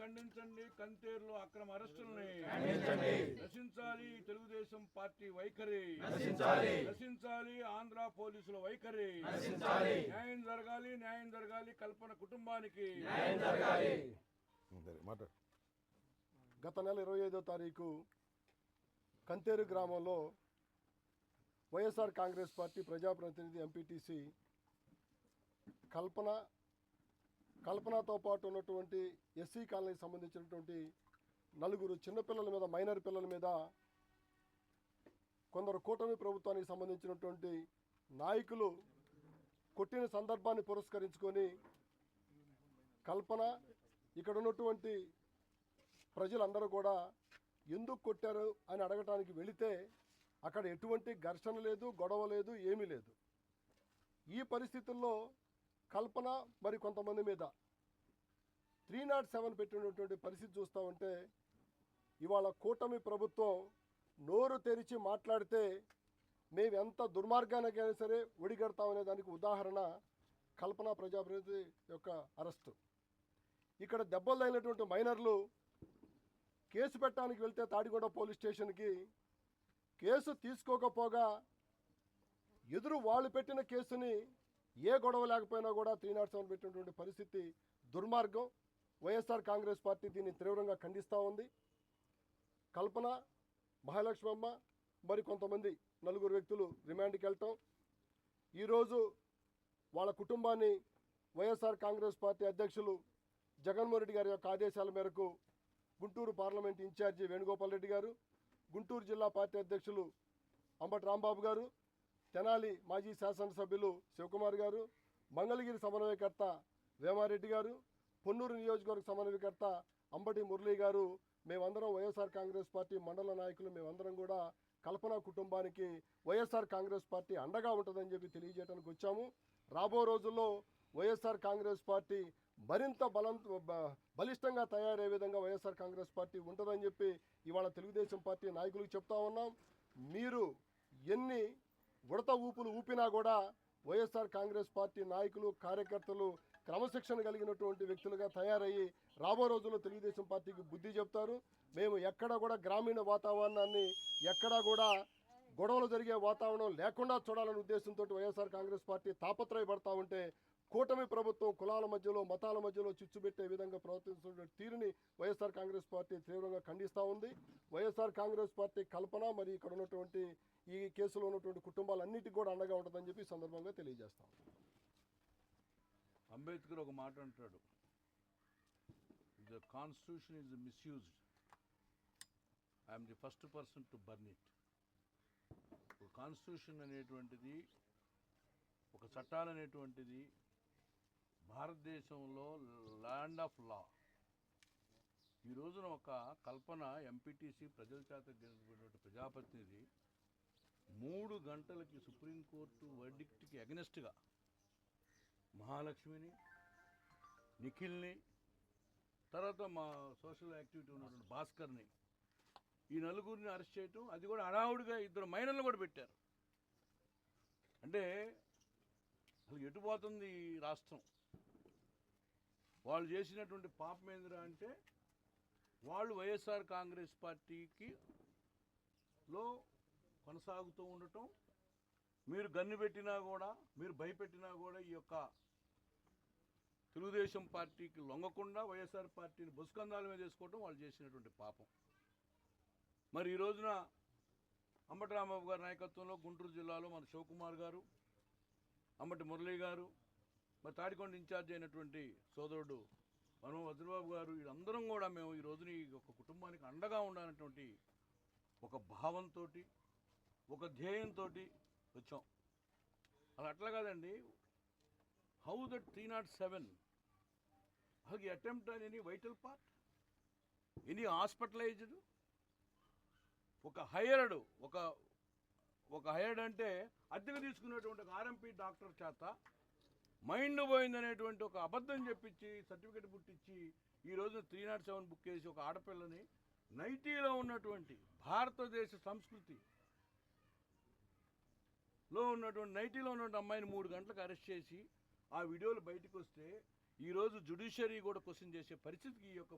ఖండించండి కంతేరులో అక్రమ అరెస్టుల్ని నశించాలి తెలుగుదేశం పార్టీ వైఖరి నశించాలి ఆంధ్ర పోలీసుల వైఖరి న్యాయం జరగాలి కల్పన కుటుంబానికి గత నెల 25వ తారీఖు కంతేరు గ్రామంలో వైఎస్ఆర్ కాంగ్రెస్ పార్టీ ప్రజాప్రతినిధి ఎంపీటీసీ కల్పనతో పాటు ఉన్నటువంటి ఎస్సీ కాలనీకి సంబంధించినటువంటి 4 చిన్నపిల్లల మీద మైనర్ పిల్లల మీద కొందరు కూటమి ప్రభుత్వానికి సంబంధించినటువంటి నాయకులు కొట్టిన సందర్భాన్ని పురస్కరించుకొని కల్పన ఇక్కడ ఉన్నటువంటి ప్రజలందరూ కూడా ఎందుకు కొట్టారు అని అడగటానికి వెళితే అక్కడ ఎటువంటి ఘర్షణ లేదు, గొడవ లేదు, ఏమీ లేదు. ఈ పరిస్థితుల్లో కల్పన మరి కొంతమంది మీద 307 పెట్టినటువంటి పరిస్థితి చూస్తూ ఉంటే ఇవాళ కూటమి ప్రభుత్వం నోరు తెరిచి మాట్లాడితే మేము ఎంత దుర్మార్గానికైనా సరే ఒడిగడతామనే దానికి ఉదాహరణ కల్పన ప్రజాప్రతినిధి యొక్క అరెస్టు. ఇక్కడ దెబ్బలు తగిలినటువంటి మైనర్లు కేసు పెట్టడానికి వెళ్తే తాడికొండ పోలీస్ స్టేషన్కి కేసు తీసుకోకపోగా ఎదురు వాళ్ళు పెట్టిన కేసుని ఏ గొడవ లేకపోయినా కూడా 307 పెట్టినటువంటి పరిస్థితి దుర్మార్గం. వైఎస్ఆర్ కాంగ్రెస్ పార్టీ దీన్ని తీవ్రంగా ఖండిస్తూ ఉంది. కల్పన, మహాలక్ష్మమ్మ మరి కొంతమంది 4 వ్యక్తులు రిమాండ్కి వెళ్ళటం, ఈరోజు వాళ్ళ కుటుంబాన్ని వైఎస్ఆర్ కాంగ్రెస్ పార్టీ అధ్యక్షులు జగన్మోహన్ రెడ్డి గారి యొక్క ఆదేశాల మేరకు గుంటూరు పార్లమెంట్ ఇన్ఛార్జి వేణుగోపాల్ రెడ్డి గారు, గుంటూరు జిల్లా పార్టీ అధ్యక్షులు అంబటి రాంబాబు గారు, తెనాలి మాజీ శాసనసభ్యులు శివకుమార్ గారు, మంగళగిరి సమన్వయకర్త వేమారెడ్డి గారు, పొన్నూరు నియోజకవర్గ సమన్వయకర్త అంబటి మురళీ గారు, మేమందరం వైఎస్ఆర్ కాంగ్రెస్ పార్టీ మండల నాయకులు మేమందరం కూడా కల్పన కుటుంబానికి వైఎస్ఆర్ కాంగ్రెస్ పార్టీ అండగా ఉంటుందని చెప్పి తెలియజేయడానికి వచ్చాము. రాబో రోజుల్లో వైఎస్ఆర్ కాంగ్రెస్ పార్టీ మరింత బలిష్టంగా తయారయ్యే విధంగా వైఎస్ఆర్ కాంగ్రెస్ పార్టీ ఉంటుందని చెప్పి ఇవాళ తెలుగుదేశం పార్టీ నాయకులకు చెప్తా ఉన్నాం. మీరు ఎన్ని ఉడత ఊపులు ఊపినా కూడా వైఎస్ఆర్ కాంగ్రెస్ పార్టీ నాయకులు, కార్యకర్తలు క్రమశిక్షణ కలిగినటువంటి వ్యక్తులుగా తయారయ్యి రాబో రోజుల్లో తెలుగుదేశం పార్టీకి బుద్ధి చెప్తారు. మేము ఎక్కడా కూడా గ్రామీణ వాతావరణాన్ని ఎక్కడా కూడా గొడవలు జరిగే వాతావరణం లేకుండా చూడాలనే ఉద్దేశంతో వైఎస్ఆర్ కాంగ్రెస్ పార్టీ తాపత్రయపడతా ఉంటే కూటమి ప్రభుత్వం కులాల మధ్యలో, మతాల మధ్యలో చిచ్చుపెట్టే విధంగా ప్రవర్తిస్తున్న తీరుని వైఎస్ఆర్ కాంగ్రెస్ పార్టీ తీవ్రంగా ఖండిస్తూ ఉంది. వైఎస్ఆర్ కాంగ్రెస్ పార్టీ కల్పన మరి ఇక్కడ ఉన్నటువంటి ఈ కేసులో ఉన్నటువంటి కుటుంబాలన్నిటికీ కూడా అండగా ఉంటుందని చెప్పి సందర్భంగా తెలియజేస్తాం. అంబేద్కర్ ఒక మాట అంటాడు, the constitution is misused, I'm the first person to burn it. ఒక కాన్స్టిట్యూషన్ అనేటువంటిది, ఒక చట్టాలు అనేటువంటిది భారతదేశంలో ల్యాండ్ ఆఫ్ లా. ఈ రోజున ఒక కల్పన ఎంపీటీసీ ప్రజల చేత గెలిచినటువంటి ప్రజాప్రతినిధి 3 గంటలకి సుప్రీంకోర్టు వర్డిక్ట్కి అగెనెస్ట్గా మహాలక్ష్మిని, నిఖిల్ని, తర్వాత మా సోషల్ యాక్టివిటీ ఉన్నటువంటి భాస్కర్ని, ఈ 4గురిని అరెస్ట్ చేయటం, అది కూడా హడావుడిగా 2 మైనర్లు కూడా పెట్టారు. అంటే అసలు ఎటుపోతుంది ఈ రాష్ట్రం? వాళ్ళు చేసినటువంటి పాపం ఏందిరా అంటే వాళ్ళు వైఎస్ఆర్ కాంగ్రెస్ పార్టీకి లో కొనసాగుతూ ఉండటం, మీరు గన్ను పెట్టినా కూడా, మీరు భయపెట్టినా కూడా ఈ యొక్క తెలుగుదేశం పార్టీకి లొంగకుండా వైఎస్ఆర్ పార్టీని బుస్కందాల మీద వేసుకోవడం వాళ్ళు చేసినటువంటి పాపం. మరి ఈ రోజున అంబటి రాంబాబు గారి నాయకత్వంలో గుంటూరు జిల్లాలో మన శివకుమార్ గారు, అంబటి మురళీ గారు, మరి తాడికొండ ఇన్ఛార్జ్ అయినటువంటి సోదరుడు మనం వజ్రబాబు గారు, వీళ్ళందరం కూడా మేము ఈ రోజున ఈ ఒక కుటుంబానికి అండగా ఉండాలన్నటువంటి ఒక భావంతో, ఒక ధ్యేయంతో వచ్చాం. అలా అట్లా కాదండి, how that 307 how you attempt on any vital part, any hospitalised, ఒక హైయర్డ్, ఒక హైయర్డ్ అంటే అద్దెకు తీసుకున్నటువంటి ఒక ఆర్ఎంపీ డాక్టర్ చేత మైండ్ పోయిందనేటువంటి ఒక అబద్ధం చెప్పించి సర్టిఫికెట్ పుట్టించి ఈ రోజున 307 బుక్ చేసి ఒక ఆడపిల్లని నైటీలో ఉన్నటువంటి భారతదేశ సంస్కృతిలో ఉన్నటువంటి నైటీలో ఉన్నటువంటి అమ్మాయిని 3 గంటలకు అరెస్ట్ చేసి ఆ వీడియోలు బయటకు వస్తే ఈరోజు జ్యుడిషియరీ కూడా క్వశ్చన్ చేసే పరిస్థితికి ఈ యొక్క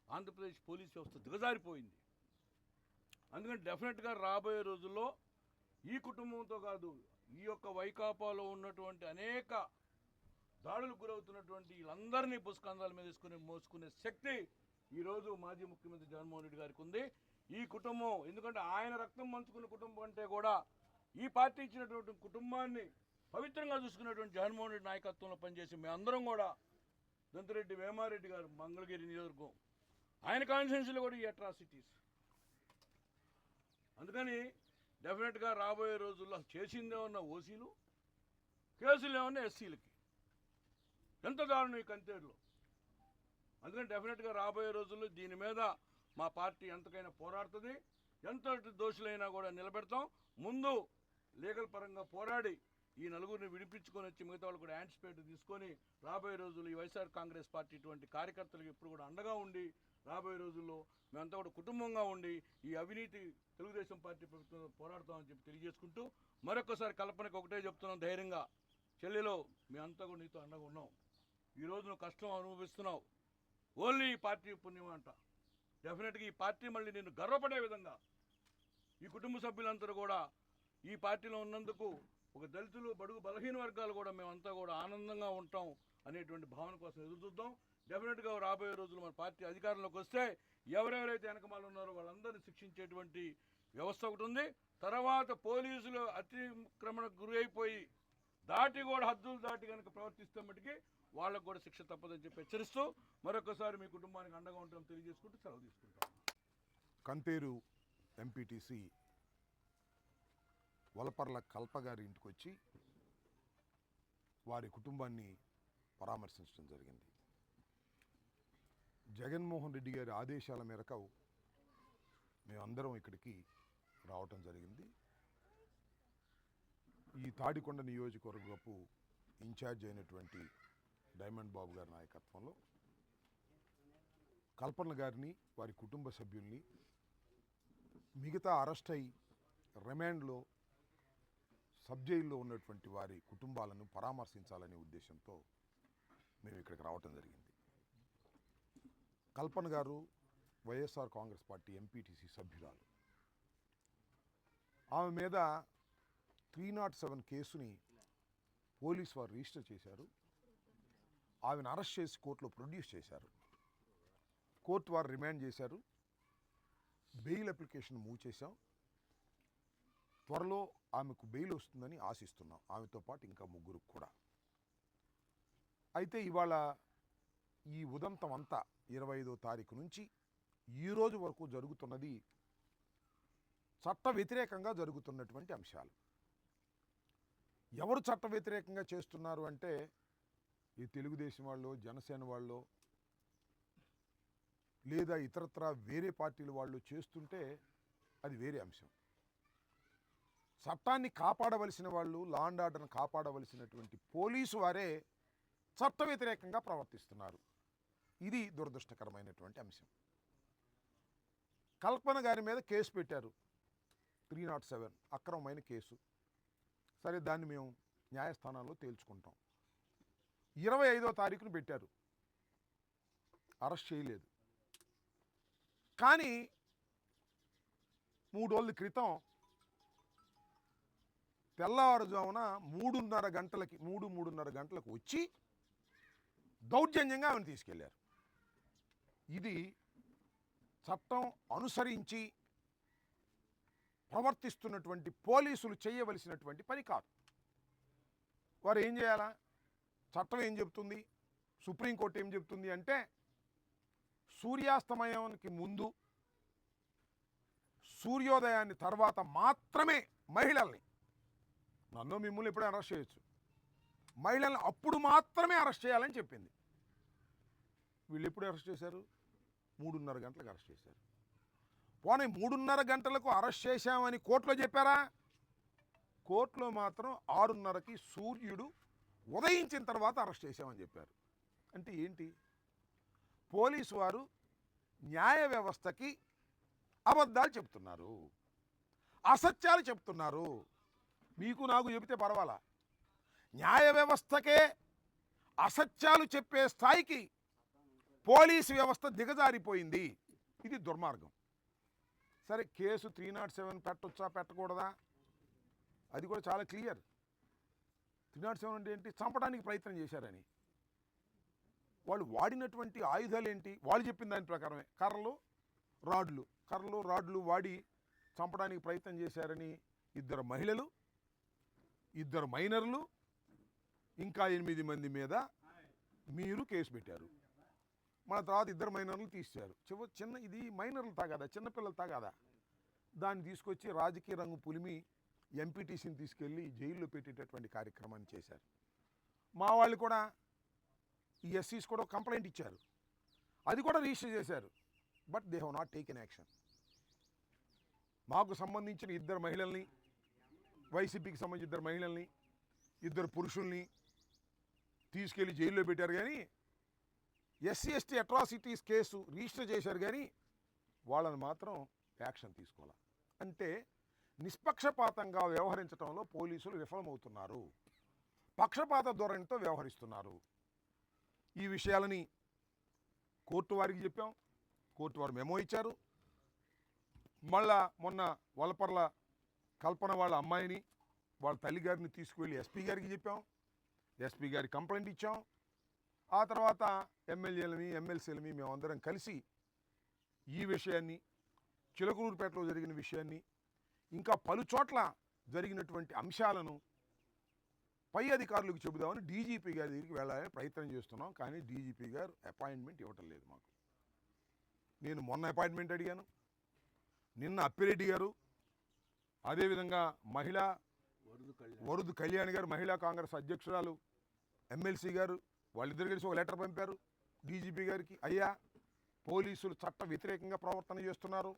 ఆంధ్రప్రదేశ్ పోలీస్ వ్యవస్థ దిగజారిపోయింది. అందుకని డెఫినెట్గా రాబోయే రోజుల్లో ఈ కుటుంబంతో కాదు, ఈ యొక్క వైకాపాలో ఉన్నటువంటి అనేక దాడులకు గురవుతున్నటువంటి వీళ్ళందరినీ పుష్కంధాల మీద మోసుకునే శక్తి ఈరోజు మాజీ ముఖ్యమంత్రి జగన్మోహన్ రెడ్డి గారికి ఉంది. ఈ కుటుంబం, ఎందుకంటే ఆయన రక్తం పంచుకున్న కుటుంబం అంటే కూడా ఈ పార్టీ ఇచ్చినటువంటి కుటుంబాన్ని పవిత్రంగా చూసుకున్నటువంటి జగన్మోహన్ రెడ్డి నాయకత్వంలో పనిచేసి మేమందరం కూడా దంతిరెడ్డి వేమారెడ్డి గారు మంగళగిరి నియోజకవర్గం ఆయన కాన్స్టిట్యున్సీలో కూడా ఈ అట్రాసిటీస్. అందుకని డెఫినెట్గా రాబోయే రోజుల్లో చేసిందే ఉన్న ఓసీలు, కేసులు ఏమన్నా ఎస్సీలకి. ఎంత దారుణం ఈ కంతేరులో. అందుకని డెఫినెట్గా రాబోయే రోజుల్లో దీని మీద మా పార్టీ ఎంతకైనా పోరాడుతుంది. ఎంత దోషులైనా కూడా నిలబెడతాం. ముందు లీగల్ పరంగా పోరాడి ఈ నలుగురిని విడిపించుకొని వచ్చి మిగతా వాళ్ళు కూడా యాంటిసిపేట్ తీసుకొని రాబోయే రోజుల్లో ఈ వైఎస్ఆర్ కాంగ్రెస్ పార్టీ ఇటువంటి కార్యకర్తలకు ఎప్పుడు కూడా అండగా ఉండి రాబోయే రోజుల్లో మేమంతా కూడా కుటుంబంగా ఉండి ఈ అవినీతి తెలుగుదేశం పార్టీ ప్రభుత్వం పోరాడతామని చెప్పి తెలియజేసుకుంటూ మరొకసారి కల్పనకు ఒకటే చెప్తున్నాం ధైర్యంగా, చెల్లెలో మేమంతా కూడా నీతో అండగా ఉన్నాం. ఈరోజు నువ్వు కష్టం అనుభవిస్తున్నావు, ఓన్లీ ఈ పార్టీ పుణ్యం అంట. డెఫినెట్గా ఈ పార్టీ మళ్ళీ నేను గర్వపడే విధంగా ఈ కుటుంబ సభ్యులందరూ కూడా ఈ పార్టీలో ఉన్నందుకు ఒక దళితులు, బడుగు, బలహీన వర్గాలు కూడా మేమంతా కూడా ఆనందంగా ఉంటాం అనేటువంటి భావన కోసం ఎదురు చూద్దాం. డెఫినెట్గా రాబోయే రోజులు మన పార్టీ అధికారంలోకి వస్తే ఎవరెవరైతే వెనకమాలు ఉన్నారో వాళ్ళందరినీ శిక్షించేటువంటి వ్యవస్థ ఒకటి ఉంది. తర్వాత పోలీసులు అతిక్రమణకు గురి అయిపోయి దాటి కూడా హద్దులు దాటి కనుక ప్రవర్తిస్తే మటుకి వాళ్ళకు కూడా శిక్ష తప్పదని చెప్పి హెచ్చరిస్తూ మరొకసారి మీ కుటుంబానికి అండగా ఉంటాం తెలియజేసుకుంటూ సెలవు తీసుకుంటాం. కంతేరు ఎంపీటీసీ వలపర్ల కల్పగారి ఇంటికి వచ్చి వారి కుటుంబాన్ని పరామర్శించడం జరిగింది. జగన్మోహన్ రెడ్డి గారి ఆదేశాల మేరకు మేమందరం ఇక్కడికి రావటం జరిగింది. ఈ తాడికొండ నియోజకవర్గపు ఇన్ఛార్జ్ అయినటువంటి డైమండ్ బాబు గారి నాయకత్వంలో కల్పన గారిని, వారి కుటుంబ సభ్యుల్ని, మిగతా అరెస్ట్ అయి రిమాండ్లో సబ్ జైల్లో ఉన్నటువంటి వారి కుటుంబాలను పరామర్శించాలనే ఉద్దేశంతో మేము ఇక్కడికి రావటం జరిగింది. కల్పన గారు వైఎస్ఆర్ కాంగ్రెస్ పార్టీ ఎంపీటీసీ సభ్యురాలు. ఆమె మీద 307 కేసుని పోలీసు వారు రిజిస్టర్ చేశారు. ఆమెను అరెస్ట్ చేసి కోర్టులో ప్రొడ్యూస్ చేశారు. కోర్టు వారు రిమాండ్ చేశారు. బెయిల్ అప్లికేషన్ మూవ్ చేశాం. త్వరలో ఆమెకు బెయిల్ వస్తుందని ఆశిస్తున్నాం, ఆమెతో పాటు ఇంకా ముగ్గురికి కూడా. అయితే ఇవాళ ఈ ఉదంతం అంతా 25వ తారీఖు నుంచి ఈ రోజు వరకు జరుగుతున్నది చట్ట వ్యతిరేకంగా జరుగుతున్నటువంటి అంశాలు. ఎవరు చట్ట వ్యతిరేకంగా చేస్తున్నారు అంటే ఈ తెలుగుదేశం వాళ్ళు, జనసేన వాళ్ళు, లేదా ఇతరత్రా వేరే పార్టీల వాళ్ళు చేస్తుంటే అది వేరే అంశం. చట్టాన్ని కాపాడవలసిన వాళ్ళు, లా అండ్ ఆర్డర్ను కాపాడవలసినటువంటి పోలీసు వారే చట్ట వ్యతిరేకంగా ప్రవర్తిస్తున్నారు. ఇది దురదృష్టకరమైనటువంటి అంశం. కల్పన గారి మీద కేసు పెట్టారు, 307 అక్రమమైన కేసు. సరే, దాన్ని మేము న్యాయస్థానాల్లో తేల్చుకుంటాం. 25వ తారీఖున పెట్టారు, అరెస్ట్ చేయలేదు. కానీ 3 రోజుల క్రితం తెల్లవారుజామున 3:30 గంటలకు వచ్చి దౌర్జన్యంగా ఆమెను తీసుకెళ్లారు. ఇది చట్టం అనుసరించి ప్రవర్తిస్తున్నటువంటి పోలీసులు చేయవలసినటువంటి పని కాదు. వారు ఏం చేయాలా? చట్టం ఏం చెప్తుంది, సుప్రీంకోర్టు ఏం చెప్తుంది అంటే సూర్యాస్తమయానికి ముందు, సూర్యోదయాన్ని తర్వాత మాత్రమే మహిళల్ని, నన్ను మిమ్మల్ని ఎప్పుడూ అరెస్ట్ చేయొచ్చు, మహిళల్ని అప్పుడు మాత్రమే అరెస్ట్ చేయాలని చెప్పింది. వీళ్ళు ఎప్పుడు అరెస్ట్ చేశారు? 3:30 గంటలకు అరెస్ట్ చేశారు. పోనీ 3:30 గంటలకు అరెస్ట్ చేశామని కోర్టులో చెప్పారా? కోర్టులో మాత్రం 6:30కి సూర్యుడు ఉదయించిన తర్వాత అరెస్ట్ చేశామని చెప్పారు. అంటే ఏంటి? పోలీసు వారు న్యాయ వ్యవస్థకి అబద్ధాలు చెప్తున్నారు, అసత్యాలు చెప్తున్నారు. మీకు నాకు చెబితే పర్వాలా, న్యాయ వ్యవస్థకే అసత్యాలు చెప్పే స్థాయికి పోలీసు వ్యవస్థ దిగజారిపోయింది. ఇది దుర్మార్గం. సరే, కేసు 307 పెట్టొచ్చా పెట్టకూడదా అది కూడా చాలా క్లియర్. 307 అంటే ఏంటి? చంపడానికి ప్రయత్నం చేశారని. వాళ్ళు వాడినటువంటి ఆయుధాలు ఏంటి? వాళ్ళు చెప్పిన దాని ప్రకారమే కర్రలు రాడ్లు వాడి చంపడానికి ప్రయత్నం చేశారని 2 మహిళలు, 2 మైనర్లు, ఇంకా 8 మంది మీద మీరు కేసు పెట్టారు. మన తర్వాత 2 మైనర్లు తీశారు. ఇది మైనర్లు తాగాదా, చిన్నపిల్లలు తాగాదా? దాన్ని తీసుకొచ్చి రాజకీయ రంగు పులిమి ఎంపీటీసీని తీసుకెళ్ళి జైల్లో పెట్టేటటువంటి కార్యక్రమాన్ని చేశారు. మా వాళ్ళు కూడా ఈ ఎస్సీస్ కూడా కంప్లైంట్ ఇచ్చారు, అది కూడా రిజిస్టర్ చేశారు. But they have not taken action. మాకు సంబంధించిన 2 మహిళల్ని, వైసీపీకి సంబంధించిన 2 మహిళల్ని, 2 పురుషుల్ని తీసుకెళ్లి జైల్లో పెట్టారు. కానీ SC ST atrocities case register చేశారు, కానీ వాళ్ళని మాత్రం యాక్షన్ తీసుకోవాలి. అంటే నిష్పక్షపాతంగా వ్యవహరించడంలో పోలీసులు విఫలమవుతున్నారు, పక్షపాత ధోరణితో వ్యవహరిస్తున్నారు. ఈ విషయాలని కోర్టు వారికి చెప్పాం, కోర్టు వారు మెమో ఇచ్చారు. మళ్ళా మొన్న వలపర్ల కల్పన వాళ్ళ అమ్మాయిని, వాళ్ళ తల్లిగారిని తీసుకువెళ్ళి ఎస్పీ గారికి చెప్పాం, ఎస్పీ గారి కంప్లైంట్ ఇచ్చాం. ఆ తర్వాత ఎమ్మెల్యేలని ఎమ్మెల్సీలని మేమందరం కలిసి ఈ విషయాన్ని, చిలకలూరుపేటలో జరిగిన విషయాన్ని, ఇంకా పలు చోట్ల జరిగినటువంటి అంశాలను పై అధికారులకు చెబుదామని డీజీపీ గారి దగ్గరికి వెళ్ళాలని ప్రయత్నం చేస్తున్నాం. కానీ డీజీపీ గారు అపాయింట్మెంట్ ఇవ్వటం లేదు మాకు. నేను మొన్న అపాయింట్మెంట్ అడిగాను, నిన్న అప్పిరెడ్డి గారు, అదేవిధంగా మహిళా వరుదు కళ్యాణ్ గారు, మహిళా కాంగ్రెస్ అధ్యక్షురాలు ఎమ్మెల్సీ గారు, వాళ్ళిద్దరు కలిసి ఒక లెటర్ పంపారు డీజీపీ గారికి. అయ్యా, పోలీసులు చట్ట వ్యతిరేకంగా ప్రవర్తన చేస్తున్నారు,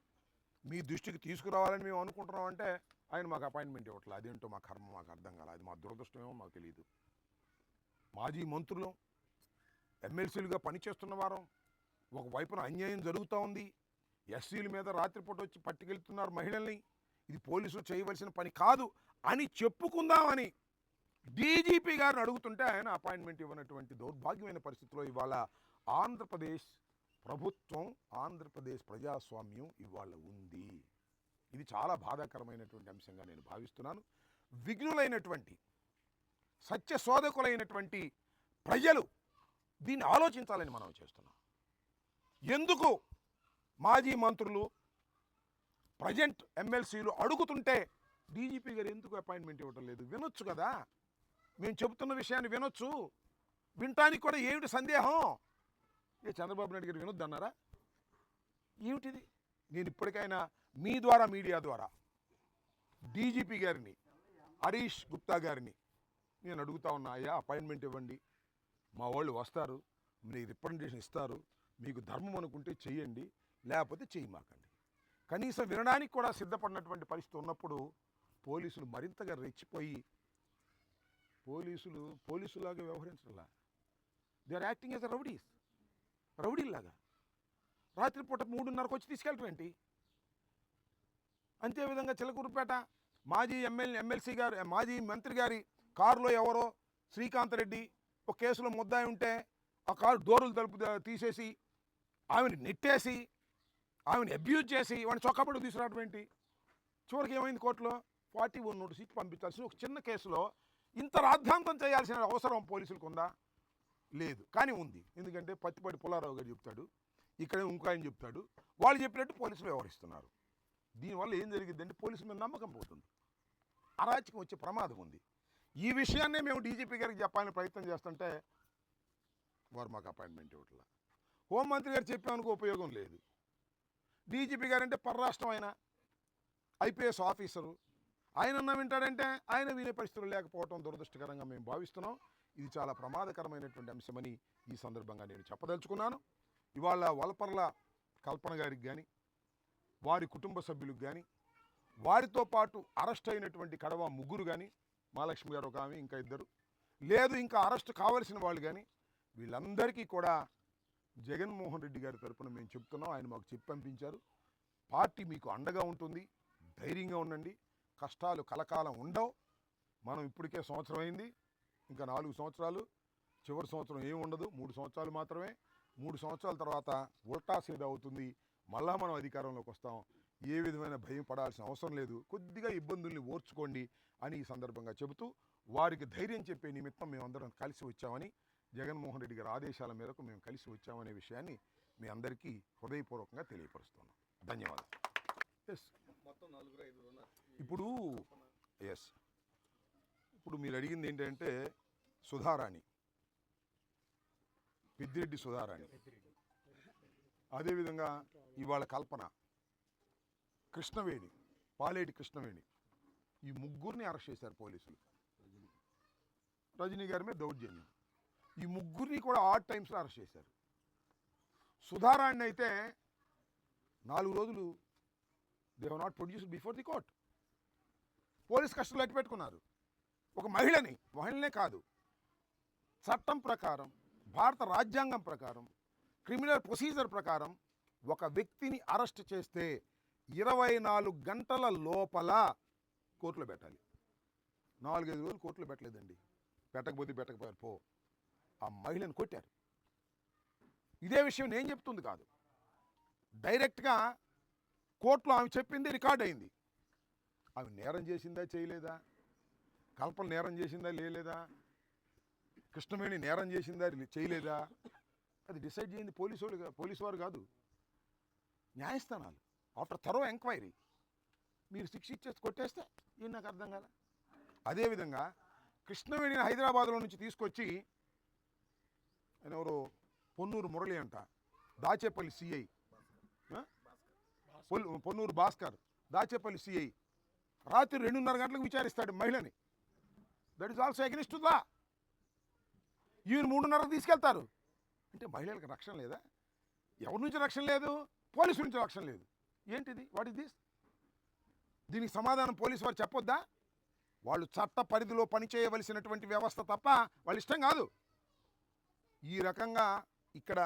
మీ దృష్టికి తీసుకురావాలని మేము అనుకుంటున్నాం అంటే ఆయన మాకు అపాయింట్మెంట్ ఇవ్వట్లేదు. అదేంటో మా కర్మ మాకు అర్థం కాలేదు, అది మా దురదృష్టమేమో మాకు తెలియదు. మాజీ మంత్రులు, ఎమ్మెల్సీలుగా పనిచేస్తున్న వారం ఒకవైపున అన్యాయం జరుగుతూ ఉంది, ఎస్సీల మీద రాత్రిపూట వచ్చి పట్టుకెళ్తున్నారు మహిళల్ని, ఇది పోలీసులు చేయవలసిన పని కాదు అని చెప్పుకుందామని డీజీపీ గారిని అడుగుతుంటే ఆయన అపాయింట్మెంట్ ఇవ్వనటువంటి దౌర్భాగ్యమైన పరిస్థితిలో ఇవాళ ఆంధ్రప్రదేశ్ ప్రభుత్వం, ఆంధ్రప్రదేశ్ ప్రజాస్వామ్యం ఇవాళ ఉంది. ఇది చాలా బాధాకరమైనటువంటి అంశంగా నేను భావిస్తున్నాను. విఘ్నులైనటువంటి, సత్యశోధకులైనటువంటి ప్రజలు దీన్ని ఆలోచించాలని మనం చేస్తున్నాం. ఎందుకు మాజీ మంత్రులు, ప్రజెంట్ ఎమ్మెల్సీలు అడుగుతుంటే డీజీపీ గారు ఎందుకు అపాయింట్మెంట్ ఇవ్వటం లేదు? వినొచ్చు కదా, మేము చెబుతున్న విషయాన్ని వినొచ్చు. వినటానికి కూడా ఏమిటి సందేహం? చంద్రబాబు నాయుడు గారు వినొద్దన్నారా? ఏమిటిది? నేను ఇప్పటికైనా మీ ద్వారా, మీడియా ద్వారా డీజీపీ గారిని, హరీష్ గుప్తా గారిని నేను అడుగుతా ఉన్నా, అయ్యా అపాయింట్మెంట్ ఇవ్వండి, మా వాళ్ళు వస్తారు, మీరు రిప్రజెంటేషన్ ఇస్తారు, మీకు ధర్మం అనుకుంటే చెయ్యండి, లేకపోతే చేయమాకండి. కనీసం వినడానికి కూడా సిద్ధపడినటువంటి పరిస్థితి ఉన్నప్పుడు పోలీసులు మరింతగా రెచ్చిపోయి పోలీసులాగా వ్యవహరించలా. They are acting as a రౌడీలాగా. రాత్రిపూట 3:30కు వచ్చి తీసుకెళ్ళటం ఏంటి? అంతేవిధంగా చిలకూరుపేట మాజీ ఎమ్మెల్సీ గారు, మాజీ మంత్రి గారి కారులో ఎవరో శ్రీకాంత్ రెడ్డి ఒక కేసులో ముద్దాయి ఉంటే ఆ కారు డోర్లు తలుపు తీసేసి ఆమెను నెట్టేసి, ఆమెను అబ్యూజ్ చేసి వాడిని చొక్కాపడి తీసుకురావడం ఏంటి? చివరికి ఏమైంది? కోర్టులో 41 నోటీస్ ఇచ్చి పంపించాల్సిన ఒక చిన్న కేసులో ఇంత రాద్ధాంతం చేయాల్సిన అవసరం పోలీసులకు ఉందా? లేదు. కానీ ఉంది. ఎందుకంటే పత్తిపాటి పుల్లారావు గారు చెప్తాడు, ఇక్కడ ఇంకో ఆయన చెప్తాడు, వాళ్ళు చెప్పినట్టు పోలీసులు వ్యవహరిస్తున్నారు. దీనివల్ల ఏం జరిగిద్దంటే పోలీసుల మీద నమ్మకం పోతుంది, అరాచకం వచ్చే ప్రమాదం ఉంది. ఈ విషయాన్నే మేము డీజీపీ గారికి చెప్పాలని ప్రయత్నం చేస్తుంటే వారు మాకు అపాయింట్మెంట్ ఇవ్వట్లా. హోంమంత్రి గారు చెప్పామనుకో ఉపయోగం లేదు. డీజీపీ గారు అంటే పరరాష్ట్రం, ఆయన ఐపీఎస్ ఆఫీసరు, ఆయన వింటాడంటే ఆయన వినే పరిస్థితులు లేకపోవడం దురదృష్టకరంగా మేము భావిస్తున్నాం. ఇది చాలా ప్రమాదకరమైనటువంటి అంశమని ఈ సందర్భంగా నేను చెప్పదలుచుకున్నాను. ఇవాళ వలపర్ల కల్పన గారికి కానీ, వారి కుటుంబ సభ్యులకు కానీ, వారితో పాటు అరెస్ట్ అయినటువంటి కడవ 3 కానీ, మహాలక్ష్మి గారు ఒక ఆమె, ఇంకా 2 లేదు, ఇంకా అరెస్ట్ కావలసిన వాళ్ళు కానీ, వీళ్ళందరికీ కూడా జగన్మోహన్ రెడ్డి గారి తరఫున మేము చెప్తున్నాం. ఆయన మాకు చెప్పి పంపించారు, పార్టీ మీకు అండగా ఉంటుంది, ధైర్యంగా ఉండండి, కష్టాలు కలకాలం ఉండవు. మనం ఇప్పటికే సంవత్సరం అయింది, ఇంకా 4 సంవత్సరాలు చివరి సంవత్సరం ఏమి ఉండదు, 3 సంవత్సరాలు మాత్రమే. 3 సంవత్సరాల తర్వాత ఉల్టా సీదా అవుతుంది, మళ్ళా మనం అధికారంలోకి వస్తాం. ఏ విధమైన భయం పడాల్సిన అవసరం లేదు, కొద్దిగా ఇబ్బందుల్ని ఓర్చుకోండి అని ఈ సందర్భంగా చెబుతూ వారికి ధైర్యం చెప్పే నిమిత్తం మేమందరం కలిసి వచ్చామని, జగన్మోహన్ రెడ్డి గారి ఆదేశాల మేరకు మేము కలిసి వచ్చామనే విషయాన్ని మీ అందరికీ హృదయపూర్వకంగా తెలియపరుస్తున్నాం. ధన్యవాదాలు. ఎస్ ఇప్పుడు ఇప్పుడు మీరు అడిగింది ఏంటంటే సుధారాణి, పెద్దిరెడ్డి సుధారాణి, అదేవిధంగా ఇవాళ కల్పన, కృష్ణవేణి, పాలేటి కృష్ణవేణి, ఈ ముగ్గురిని అరెస్ట్ చేశారు పోలీసులు. రజనీ గారి మీద దౌర్జన్యం, ఈ ముగ్గురిని కూడా ఆడ్ టైమ్స్లో అరెస్ట్ చేశారు. సుధారాణి అయితే 4 రోజులు they have not produced before the court. Police కస్టడీలో అట్టి పెట్టుకున్నారు. ఒక మహిళనే కాదు, చట్టం ప్రకారం, భారత రాజ్యాంగం ప్రకారం, క్రిమినల్ ప్రొసీజర్ ప్రకారం ఒక వ్యక్తిని అరెస్ట్ చేస్తే 24 గంటల లోపల కోర్టులో పెట్టాలి. 4-5 రోజులు కోర్టులో పెట్టలేదండి. పెట్టకపోయారు పో. ఆ మహిళను కొట్టారు. ఇదే విషయం నేను చెప్తుంది కాదు, డైరెక్ట్గా కోర్టులో ఆమె చెప్పింది రికార్డ్ అయింది. ఆమె నేరం చేసిందా చేయలేదా, కల్పన నేరం చేసిందా లేలేదా, కృష్ణవేణి నేరం చేసిందా చేయలేదా, అది డిసైడ్ చేయింది పోలీసు వారు కాదు, న్యాయస్థానాలు. ఆఫ్టర్ థరో ఎంక్వైరీ మీరు శిక్ష ఇచ్చేసి కొట్టేస్తే ఏం నాకు అర్థం కదా. అదేవిధంగా కృష్ణవేణిని హైదరాబాద్లో నుంచి తీసుకొచ్చి ఆయన ఎవరో పొన్నూరు మురళి అంట, దాచేపల్లి సిఐ, పొన్నూరు భాస్కర్, దాచేపల్లి సిఐ, రాత్రి 2:30 గంటలకు విచారిస్తాడు మహిళని. That is also against to law. ఈయన 3:30కు తీసుకెళ్తారు. అంటే మహిళలకు రక్షణ లేదా? ఎవరి నుంచి రక్షణ లేదు? పోలీసు నుంచి రక్షణ లేదు. ఏంటిది? What is this? దీనికి సమాధానం పోలీసు వారు చెప్పొద్దా? వాళ్ళు చట్ట పరిధిలో పనిచేయవలసినటువంటి వ్యవస్థ తప్ప వాళ్ళ ఇష్టం కాదు. ఈ రకంగా ఇక్కడ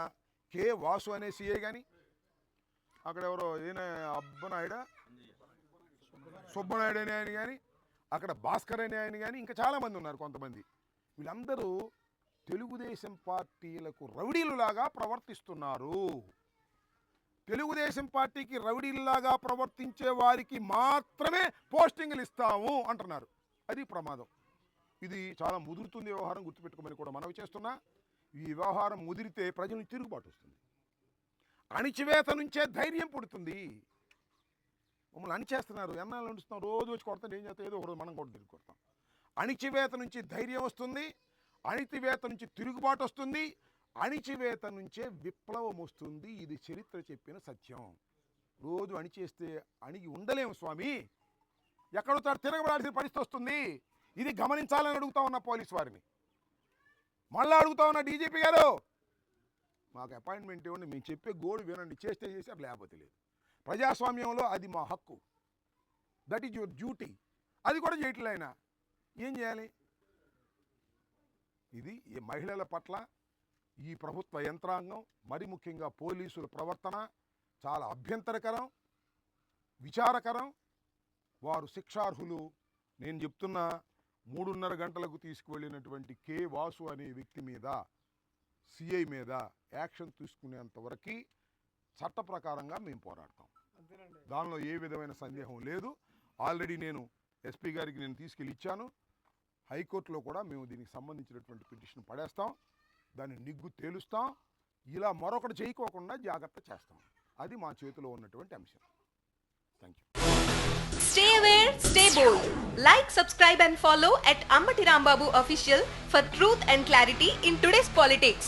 కే వాసు అనే సిఐ కానీ, అక్కడ ఎవరో ఈయన సుబ్బనాయుడు అనే ఆయన కానీ, అక్కడ భాస్కర్ అనే ఆయన కానీ, ఇంకా చాలామంది ఉన్నారు కొంతమంది. వీళ్ళందరూ తెలుగుదేశం పార్టీలకు రౌడీలులాగా ప్రవర్తిస్తున్నారు. తెలుగుదేశం పార్టీకి రౌడీలులాగా ప్రవర్తించే వారికి మాత్రమే పోస్టింగ్లు ఇస్తాము అంటున్నారు. అది ప్రమాదం. ఇది చాలా ముదురుతుంది వ్యవహారం, గుర్తుపెట్టుకోమని కూడా మనవి చేస్తున్నా. ఈ వ్యవహారం ముదిరితే ప్రజలకు తిరుగుబాటు వస్తుంది. అణిచివేత నుంచే ధైర్యం పుడుతుంది. మమ్మల్ని అణిచేస్తున్నారు, ఎన్నాళ్ళు నడుస్తున్నాం, రోజు వచ్చి కొడతాం, ఏం చేస్తాం, ఏదో ఒకరోజు మనం కూడా తిరిగి కొడతాం. అణిచివేత నుంచి ధైర్యం వస్తుంది, అణిచివేత నుంచి తిరుగుబాటు వస్తుంది, అణిచివేత నుంచే విప్లవం వస్తుంది. ఇది చరిత్ర చెప్పిన సత్యం. రోజు అణిచేస్తే అణిగి ఉండలేము స్వామి, ఎక్కడో తిరగబడాల్సిన పరిస్థితి వస్తుంది. ఇది గమనించాలని అడుగుతా ఉన్న పోలీసు వారిని. మళ్ళీ అడుగుతా ఉన్న డీజీపీ గారు, మాకు అపాయింట్మెంట్ ఇవ్వండి, మేము చెప్పే గోడు వినండి, చేస్తే చేశారు, లేకపోతే లేదు. ప్రజాస్వామ్యంలో అది మా హక్కు, దట్ ఈజ్ యువర్ డ్యూటీ. అది కూడా చేయట్లే ఆయన. ఏం చేయాలి? ఇది ఈ మహిళల పట్ల ఈ ప్రభుత్వ యంత్రాంగం, మరి ముఖ్యంగా పోలీసుల ప్రవర్తన చాలా అభ్యంతరకరం, విచారకరం. వారు శిక్షార్హులు. నేను చెప్తున్నా, 3:30 గంటలకు తీసుకువెళ్ళినటువంటి కే వాసు అనే వ్యక్తి మీద, సిఐ మీద యాక్షన్ తీసుకునేంత వరకు చట్ట ప్రకారంగా మేము పోరాడతాం. దానిలో ఏ విధమైన సందేహం లేదు. ఆల్రెడీ నేను ఎస్పీ గారికి నేను తీసుకెళ్ళి ఇచ్చాను. హైకోర్టులో కూడా మేము దీనికి సంబంధించినటువంటి పిటిషన్ పడేస్తాం, దాన్ని నిగ్గు తేలుస్తాం. ఇలా మరొకటి చేయకోకుండా జాగ్రత్త చేస్తాం. అది మా చేతిలో ఉన్నటువంటి అంశం. Thank you. Stay aware, stay bold. Like, subscribe and follow at Ambati Rambabu Official for truth and clarity in today's politics.